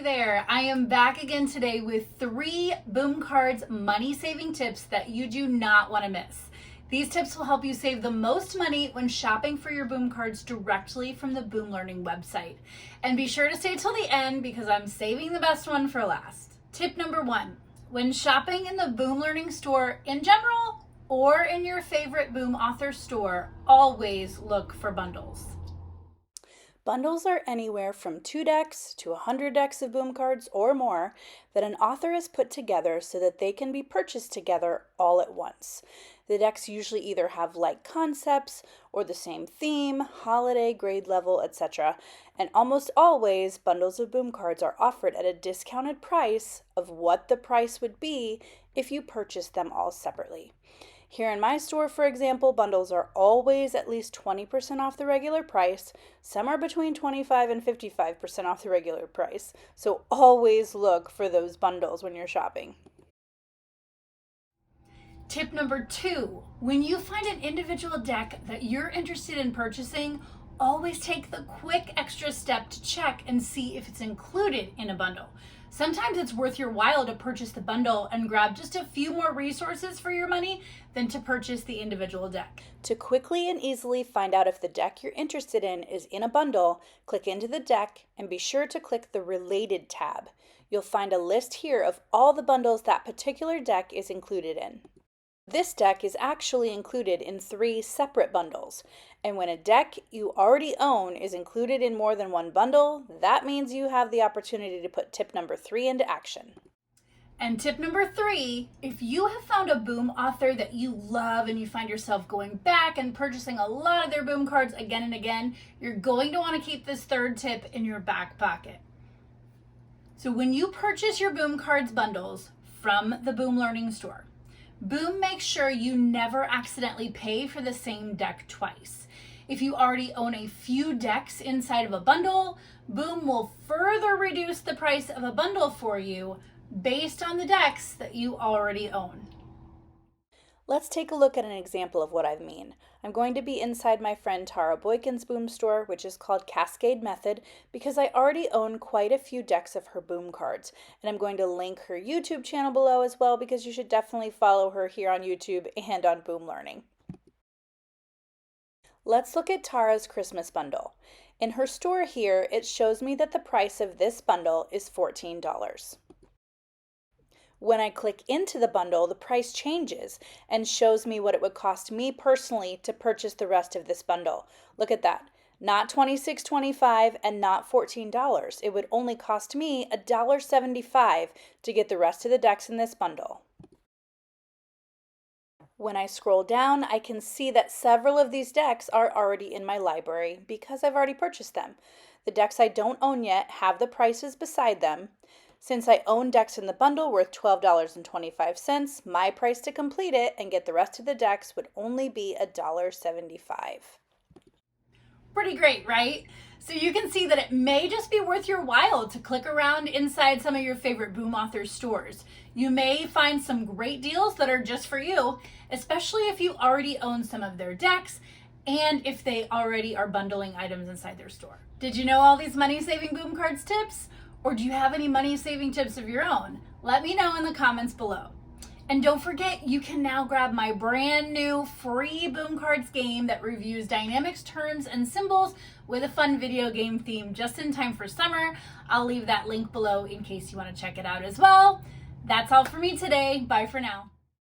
there, I am back again today with 3 Boom Cards money-saving tips that you do not want to miss. These tips will help you save the most money when shopping for your Boom Cards directly from the Boom Learning website. And be sure to stay till the end because I'm saving the best one for last. Tip number 1, when shopping in the Boom Learning store in general or in your favorite Boom author store, always look for bundles. Bundles are anywhere from 2 decks to 100 decks of Boom Cards or more that an author has put together so that they can be purchased together all at once. The decks usually either have like concepts or the same theme, holiday, grade level, etc. And almost always, bundles of Boom Cards are offered at a discounted price of what the price would be if you purchased them all separately. Here in my store, for example, bundles are always at least 20% off the regular price. Some are between 25 and 55% off the regular price. So always look for those bundles when you're shopping. Tip number 2, when you find an individual deck that you're interested in purchasing, always take the quick extra step to check and see if it's included in a bundle. Sometimes it's worth your while to purchase the bundle and grab just a few more resources for your money than to purchase the individual deck. To quickly and easily find out if the deck you're interested in is in a bundle, click into the deck and be sure to click the Related tab. You'll find a list here of all the bundles that particular deck is included in. This deck is actually included in 3 separate bundles, and when a deck you already own is included in more than one bundle, that means you have the opportunity to put tip number 3 into action. And tip number 3, if you have found a Boom author that you love and you find yourself going back and purchasing a lot of their Boom Cards again and again, you're going to want to keep this 3rd tip in your back pocket. So when you purchase your Boom Cards bundles from the Boom Learning store, Boom makes sure you never accidentally pay for the same deck twice. If you already own a few decks inside of a bundle, Boom will further reduce the price of a bundle for you based on the decks that you already own. Let's take a look at an example of what I mean. I'm going to be inside my friend Tara Boykin's Boom store, which is called Cascade Method, because I already own quite a few decks of her Boom Cards. And I'm going to link her YouTube channel below as well, because you should definitely follow her here on YouTube and on Boom Learning. Let's look at Tara's Christmas bundle. In her store here, it shows me that the price of this bundle is $14. When I click into the bundle, the price changes and shows me what it would cost me personally to purchase the rest of this bundle. Look at that. Not $26.25 and not $14. It would only cost me $1.75 to get the rest of the decks in this bundle. When I scroll down, I can see that several of these decks are already in my library because I've already purchased them. The decks I don't own yet have the prices beside them. Since I own decks in the bundle worth $12.25, my price to complete it and get the rest of the decks would only be $1.75. Pretty great, right? So you can see that it may just be worth your while to click around inside some of your favorite Boom author stores. You may find some great deals that are just for you, especially if you already own some of their decks and if they already are bundling items inside their store. Did you know all these money-saving Boom Cards tips? Or do you have any money-saving tips of your own? Let me know in the comments below. And don't forget, you can now grab my brand new free Boom Cards game that reviews dynamics, terms, and symbols with a fun video game theme just in time for summer. I'll leave that link below in case you want to check it out as well. That's all for me today. Bye for now.